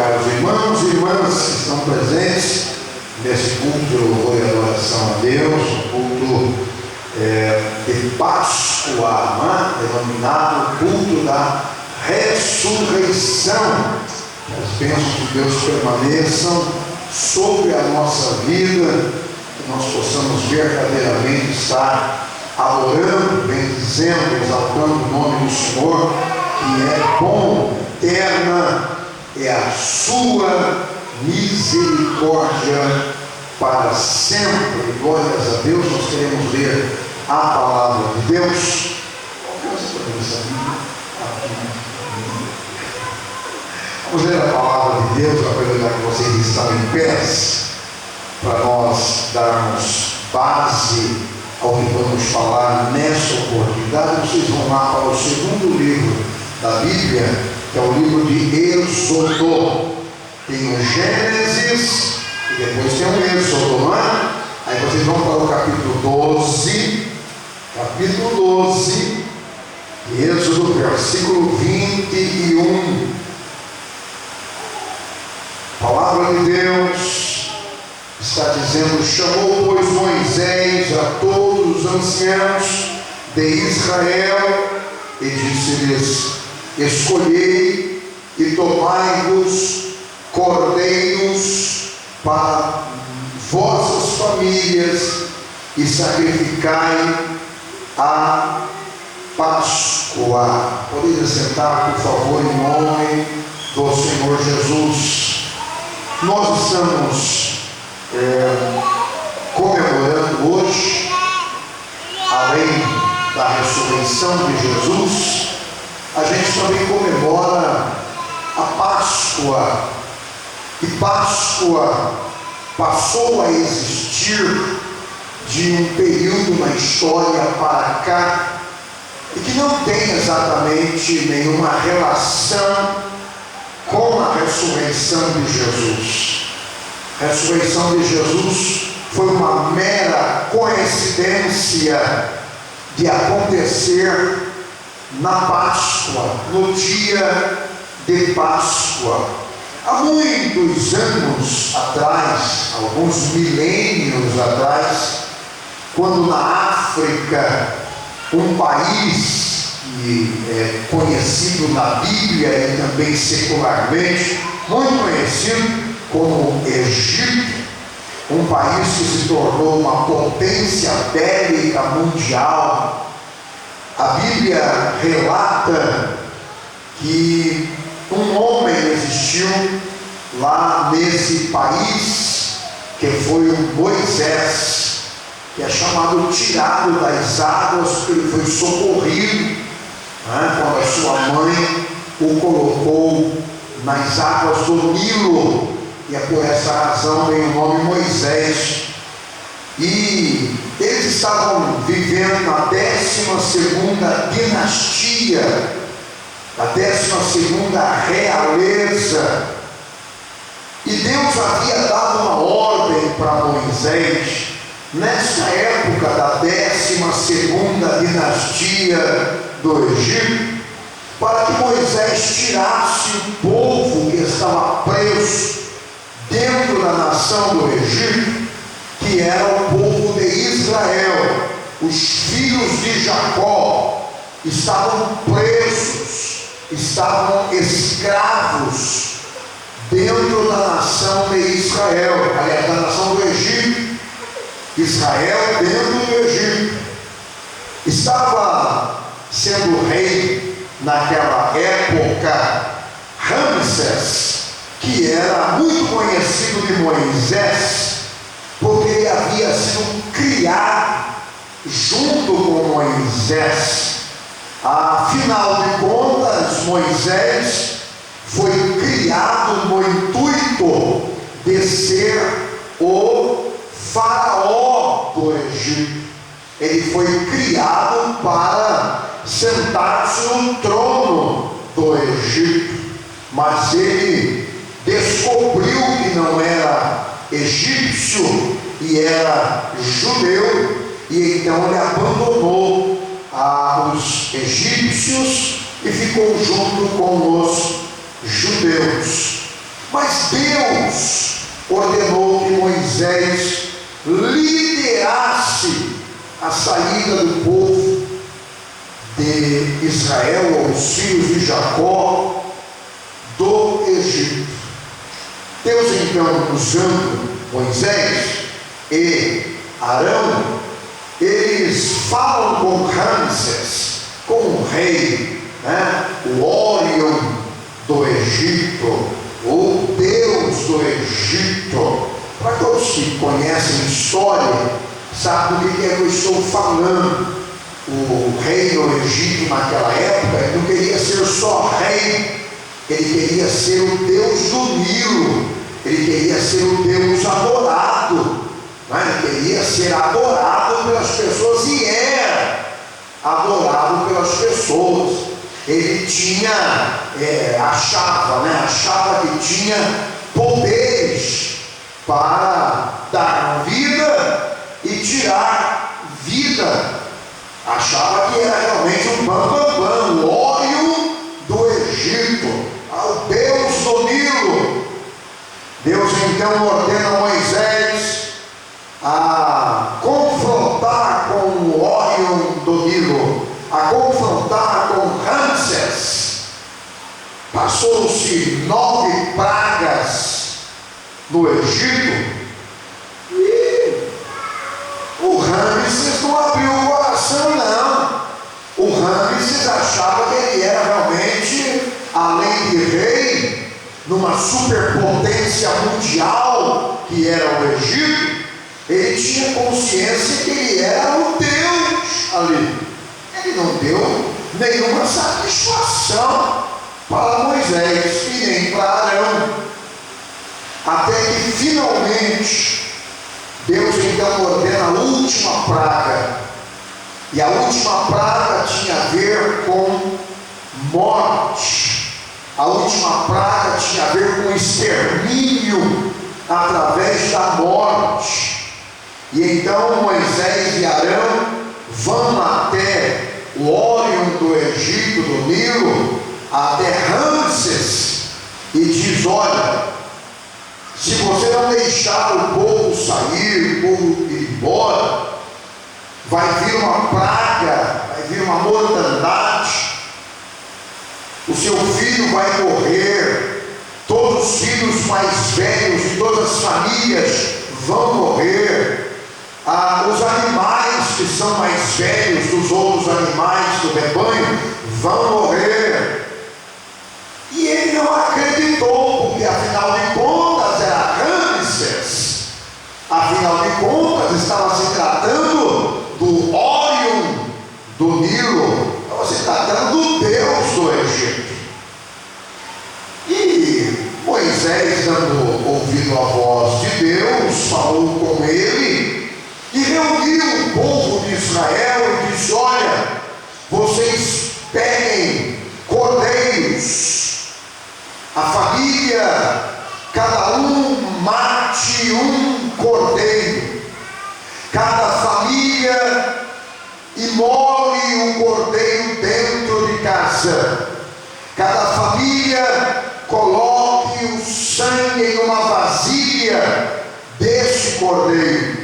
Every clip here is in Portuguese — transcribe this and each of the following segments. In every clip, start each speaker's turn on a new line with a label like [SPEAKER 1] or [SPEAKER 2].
[SPEAKER 1] caros irmãos e irmãs que estão presentes nesse culto de louvor e adoração a Deus, um culto de Páscoa, denominado culto da ressurreição. As bênçãos de Deus permaneçam sobre a nossa vida, que nós possamos verdadeiramente estar adorando, bendizendo, exaltando o nome do Senhor, que é bom, eterna é a sua misericórdia para sempre. Glórias a Deus. Nós queremos ler a palavra de Deus. Vamos ler a palavra de Deus, aproveitar que vocês estão em pés, para nós darmos base ao que vamos falar nessa oportunidade. Vocês vão lá para o segundo livro da Bíblia, que é o livro de Êxodo. Tem o Gênesis e depois tem o Êxodo, não é? Aí vocês vão para o capítulo 12, Êxodo, versículo 21. A palavra de Deus está dizendo: chamou, pois, Moisés a todos os anciãos de Israel e disse-lhes: escolhei e tomai-vos cordeiros para vossas famílias e sacrificai a Páscoa. Podem sentar, por favor, em nome do Senhor Jesus. Nós estamos comemorando hoje, além da ressurreição de Jesus, a gente também comemora a Páscoa. E Páscoa passou a existir de um período na história para cá, e que não tem exatamente nenhuma relação com a ressurreição de Jesus. A ressurreição de Jesus foi uma mera coincidência de acontecer na Páscoa, no dia de Páscoa. Há muitos anos atrás, alguns milênios atrás, quando na África, um país que é conhecido na Bíblia e também secularmente, muito conhecido como Egito, um país que se tornou uma potência bélica mundial. A Bíblia relata que um homem existiu lá nesse país, que foi o Moisés, que é chamado tirado das águas, porque ele foi socorrido, quando a sua mãe o colocou nas águas do Nilo, e é por essa razão vem o nome Moisés. E eles estavam vivendo na 12ª dinastia, a 12ª realeza, e Deus havia dado uma ordem para Moisés, nessa época da 12ª dinastia do Egito, para que Moisés tirasse o povo que estava preso dentro da nação do Egito, que era o povo de Israel. Os filhos de Jacó estavam presos, estavam escravos dentro da nação de Israel, aliás, da nação do Egito. Israel dentro do Egito estava sendo rei naquela época Ramsés, que era muito conhecido de Moisés, porque ele havia sido criado junto com Moisés. Afinal de contas, Moisés foi criado no intuito de ser o faraó do Egito. Ele foi criado para sentar-se no trono do Egito, mas ele descobriu que não era egípcio e era judeu, e então ele abandonou os egípcios e ficou junto com os judeus. Deus ordenou que Moisés liderasse a saída do povo de Israel, ou os filhos de Jacó, do Egito. Deus então, usando Moisés e Arão, eles falam com Ramsés, com o rei, o Órion do Egito, o Deus do Egito. Para todos que conhecem história, sabem do que é que eu estou falando. O rei do Egito naquela época, ele não queria ser só rei, ele queria ser o Deus do Nilo, ele queria ser o Deus adorado, ele queria ser adorado pelas pessoas, e era adorado pelas pessoas. Ele tinha, achava que tinha poderes para dar vida e tirar vida. Achava que era realmente um bambambam, o Órion do Egito, o Deus do Nilo. Deus então ordena a Moisés a confrontar com o Órion do Nilo, a confrontar com Ramsés. Passou-se 9 pragas no Egito, e o Ramsés não abriu o coração, não. O Ramsés achava que ele era realmente, além de rei, numa superpotência mundial que era o Egito. Ele tinha consciência que ele era o Deus ali. Ele não deu nenhuma satisfação para Moisés e nem para Arão, até que finalmente Deus então ordena a última praga. E a última praga tinha a ver com morte. A última praga tinha a ver com extermínio através da morte. E então Moisés e Arão vão até o Órion do Egito, do Nilo, até Ramsés, e diz: olha, se você não deixar o povo sair, o povo ir embora, vai vir uma praga, vai vir uma mortandade, o seu filho vai morrer, todos os filhos mais velhos de todas as famílias vão morrer, os animais que são mais velhos dos outros animais do rebanho vão morrer. E ele não acreditou, porque afinal de contas era Ramsés, afinal de contas estava se tratando do Órion do Nilo, estava se tratando do Deus do Egito. E Moisés, dando ouvido à voz de Deus, falou com ele e reuniu o povo de Israel e disse: olha, vocês peguem cordeiros, a família, cada um mate um cordeiro, cada família imole um cordeiro dentro de casa, cada família coloque o sangue em uma vasilha desse cordeiro.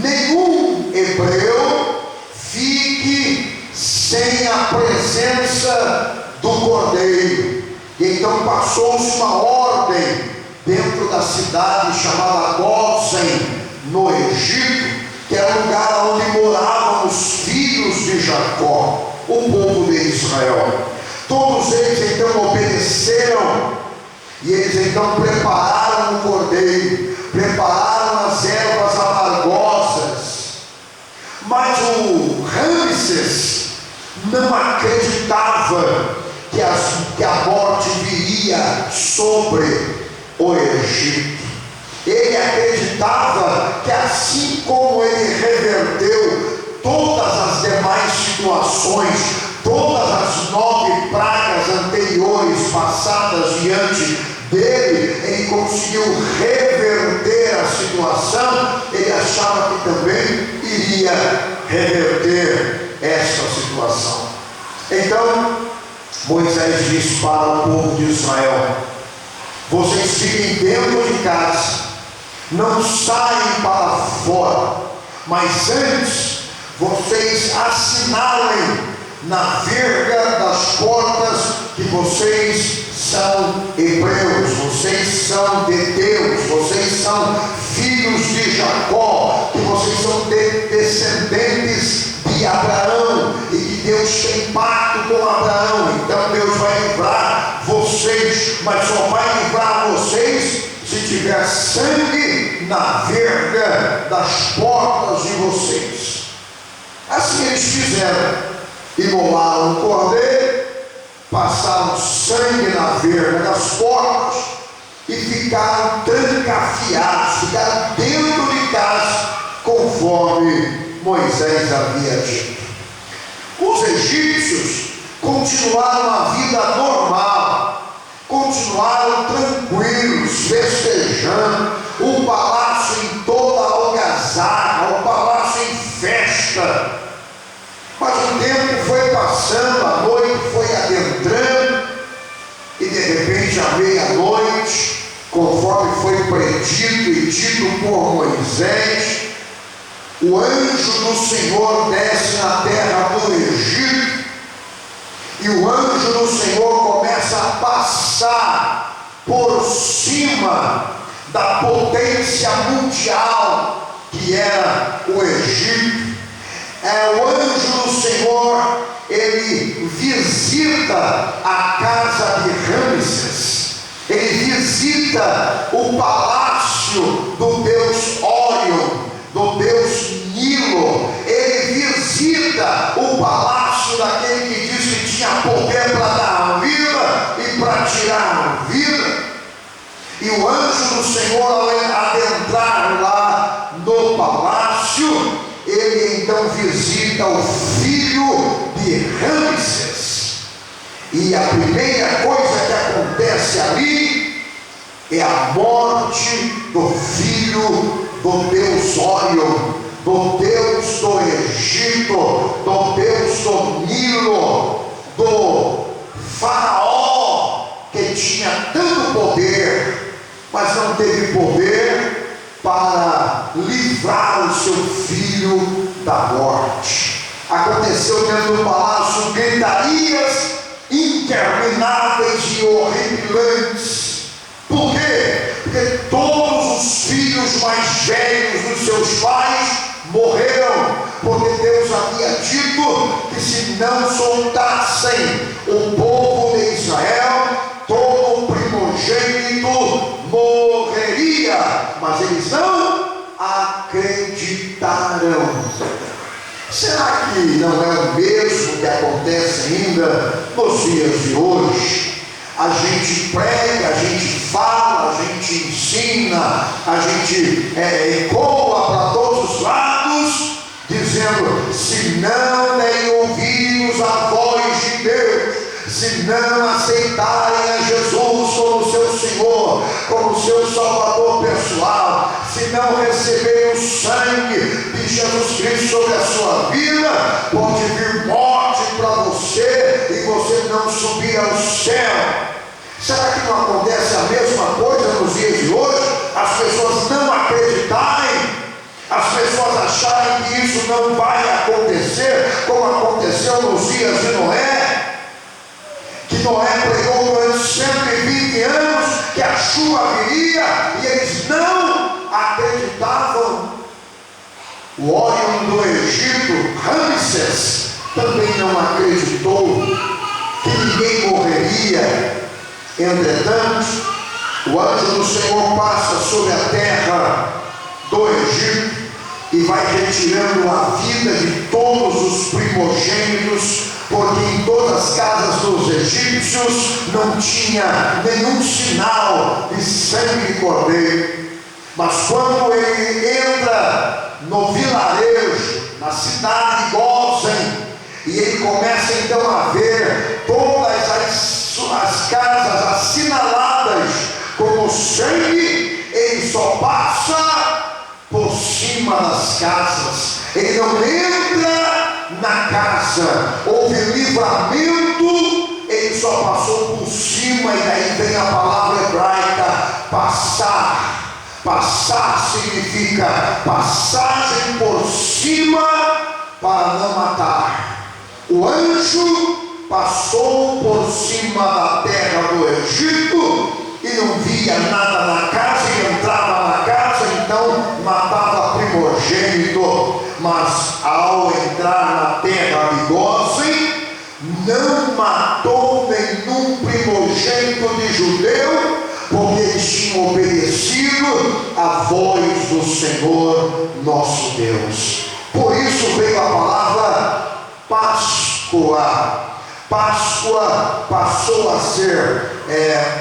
[SPEAKER 1] Nenhum hebreu fique sem a presença do cordeiro. E então passou-se uma ordem dentro da cidade chamada Gósen, no Egito, que era o lugar onde moravam os filhos de Jacó, o povo de Israel. Todos eles então obedeceram, e eles então prepararam o cordeiro, prepararam as ervas amargosas. Mas o Ramsés não acreditava que a morte viria sobre o Egito. Ele acreditava que assim como ele reverteu todas as demais situações, todas as 9 pragas anteriores passadas diante dele, ele conseguiu reverter a situação. Ele achava que também iria reverter esta situação. Então Moisés disse para o povo de Israel: vocês fiquem dentro de casa, não saem para fora, mas antes vocês assinalem na verga das portas que vocês são hebreus, vocês são de Deus, vocês são filhos de Jacó, que vocês são descendentes de Abraão, e que Deus tem pacto com Abraão. Então Deus vai livrar vocês, mas só vai livrar vocês se tiver sangue na verga das portas de vocês. Assim eles fizeram. Imolaram o cordeiro, passaram sangue na verga das portas e ficaram trancafiados, ficaram dentro de casa, conforme Moisés havia dito. Os egípcios continuaram a vida normal, continuaram tranquilos, festejando, o palácio em toda algazarra, o palácio em festa. Mas o tempo foi passando, a noite foi adentrando, e de repente, à meia-noite, conforme foi predito e dito por Moisés, o anjo do Senhor desce na terra do Egito, e o anjo do Senhor começa a passar por cima da potência mundial que era o Egito. O anjo do Senhor, ele visita a casa de Ramsés, ele visita o palácio do deus Órion, do deus Nilo, ele visita o palácio daquele que diz que tinha poder para dar a vida e para tirar a vida. E o anjo do Senhor, ao adentrar lá no palácio, ele então visita o filho de Ramsés, e a primeira coisa que acontece ali é a morte do filho do deus Órion, do deus do Egito, do deus do Nilo, do faraó, que tinha tanto poder, mas não teve poder para livrar o seu filho da morte. Aconteceu dentro do palácio gritarias intermináveis e horripilantes. Por quê? Porque todos os filhos mais velhos dos seus pais morreram, porque Deus havia dito que se não soltassem o povo de Israel, todo primogênito morreria. Mas eles não acreditaram. Será que não é o mesmo que acontece ainda nos dias de hoje? A gente prega, a gente fala, a gente ensina, a gente ecoa para todos os lados, dizendo: se não derem ouvidos à voz de Deus, se não aceitarem a Jesus como seu Senhor, como seu Salvador pessoal, se não receberem o sangue de Jesus Cristo sobre a sua vida, pode vir morte para você e você não subir ao céu. Será que não acontece a mesma coisa nos dias de hoje? As pessoas não acreditarem, as pessoas acharem que isso não vai acontecer, como aconteceu nos dias de Noé, que Noé pregou durante 120 anos que a chuva viria, e eles não acreditavam. O Órion do Egito, Ramsés, também não acreditou que ninguém morreria. Entretanto, o anjo do Senhor passa sobre a terra do Egito e vai retirando a vida de todos os primogênitos, porque em todas as casas dos egípcios não tinha nenhum sinal de sangue de cordeiro. Mas quando ele entra no vilarejo, na cidade de Gósen, e ele começa então a ver todas as casas assinaladas como sangue, ele só passa por cima das casas, ele não entra na casa. Houve livramento, ele só passou por cima, e daí vem a palavra hebraica passar significa passagem por cima para não matar. O anjo passou por cima da terra do Egito e não via nada na casa, e entrava na casa, então matava primogênito. Mas ao entrar na terra de Gósen, não matou nenhum primogênito de judeu, porque eles tinham obedecido a voz do Senhor nosso Deus. Por isso veio a palavra Páscoa. Páscoa passou a ser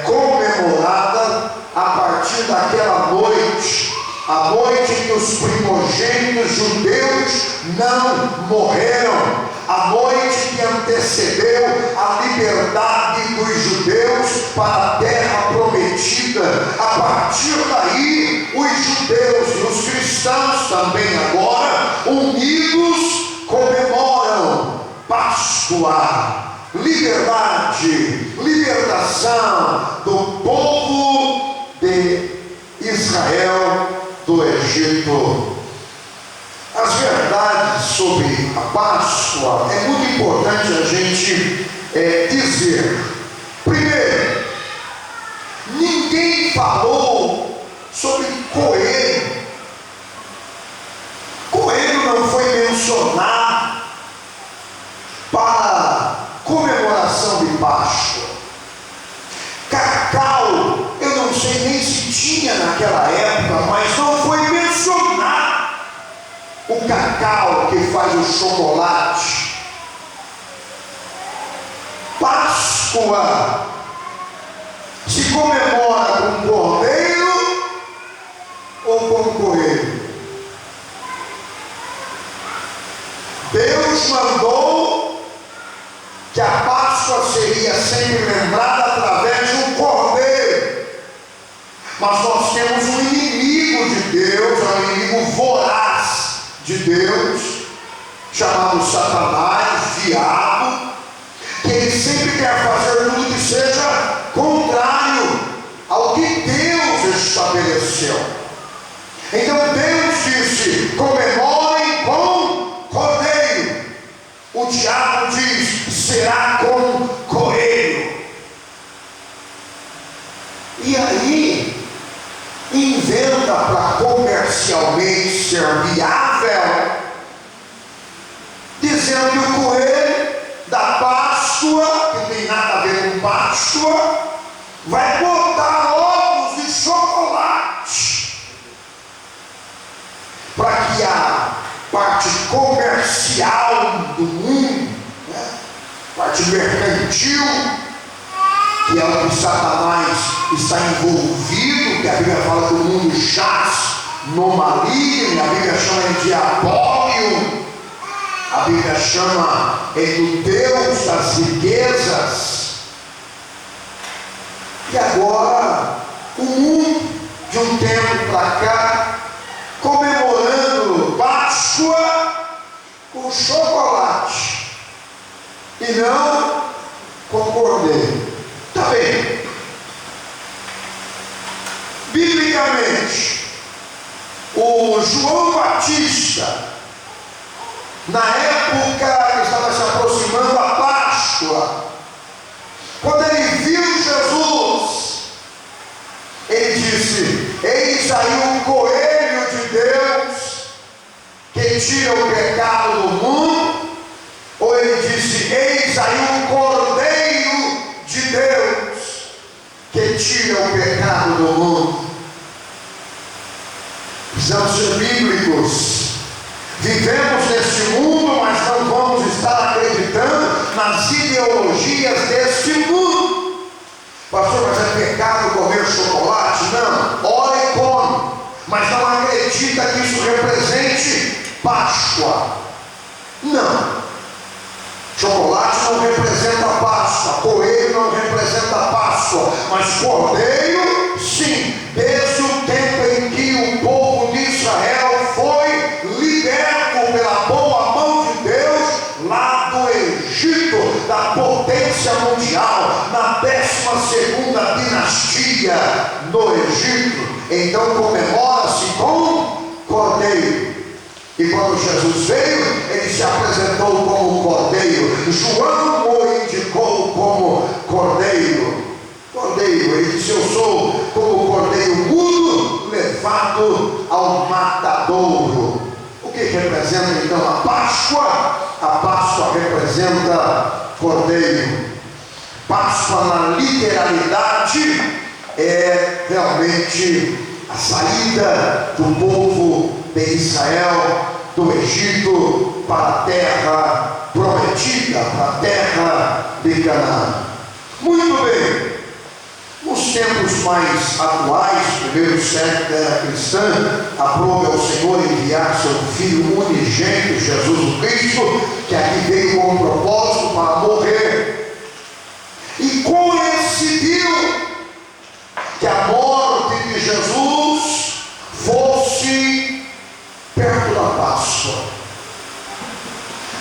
[SPEAKER 1] comemorada a partir daquela noite, a noite em que os primogênitos judeus não morreram, a noite que antecedeu a liberdade dos judeus para a terra prometida. A partir daí, os judeus e os cristãos também agora, unidos, comemoram Páscoa. Liberdade, libertação do povo de Israel do Egito. As verdades sobre a Páscoa é muito importante a gente dizer. Primeiro, ninguém falou sobre coelho. Coelho não foi mencionado para comemoração de Páscoa. Cacau, eu não sei nem se tinha naquela época, mas não foi mencionado o cacau que faz o chocolate. Páscoa se comemora com cordeiro ou com coelho? Deus mandou que a Páscoa seria sempre lembrada através de um cordeiro. Mas nós temos um inimigo de Deus, um inimigo voraz de Deus, chamado Satanás, diabo, que ele sempre quer fazer tudo que seja contrário ao que Deus estabeleceu. Então Deus disse: comemorem com cordeiro. O diabo diz: será com coelho. E aí inventa para comercialmente ser viável, dizendo que o coelho da Páscoa, que não tem nada a ver com Páscoa, vai botar ovos de chocolate, para que a parte comercial do mundo, parte mercantil, que é o que Satanás está envolvido, que a Bíblia fala que o mundo jaz no maligno, a Bíblia chama de diabólio, a Bíblia chama do Deus das riquezas. E agora o mundo, de um tempo para cá, comemorando Páscoa com chocolate e não com cordeiro. Está bem. Biblicamente, o João Batista, na época que estava se aproximando a Páscoa, quando ele viu Jesus, ele disse: eis aí o coelho de Deus que tira o pecado do mundo. Ou ele disse: eis aí o cordeiro de Deus que tira o pecado do mundo. Precisamos ser bíblicos. Vivemos neste mundo, mas não vamos estar acreditando nas ideologias deste mundo. Pastor, mas é pecado comer chocolate? Não, ora e come, mas não acredita que isso represente Páscoa. Não. Chocolate não representa Páscoa, coelho não representa Páscoa, mas cordeiro, sim. Desde o tempo em que o povo de Israel foi liberto pela boa mão de Deus, lá do Egito, da potência mundial, na 12ª dinastia no Egito. Então comemora-se quando Jesus veio, ele se apresentou como cordeiro. João o indicou como cordeiro. Cordeiro, ele disse: eu sou como cordeiro mudo levado ao matadouro. O que representa então a Páscoa? A Páscoa representa cordeiro. Páscoa, na literalidade, é realmente a saída do povo de Israel do Egito para a terra prometida, para a terra de Canaã. Muito bem. Nos tempos mais atuais, primeiro século da era cristã, aprove ao Senhor enviar seu Filho unigênito, Jesus Cristo, que aqui veio com um propósito para morrer. E coincidiu que a morte de Jesus fosse perto da Páscoa.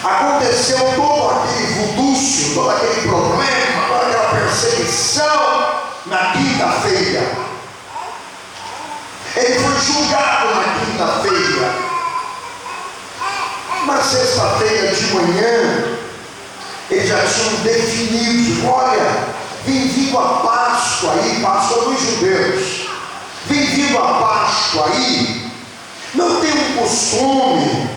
[SPEAKER 1] Aconteceu todo aquele vudúcio, todo aquele problema, toda aquela perseguição na quinta-feira. Ele foi julgado na quinta-feira. Na sexta-feira de manhã, eles já tinham definido: olha, vem vindo a Páscoa aí, Páscoa dos judeus, vem vindo a Páscoa aí, não tem um costume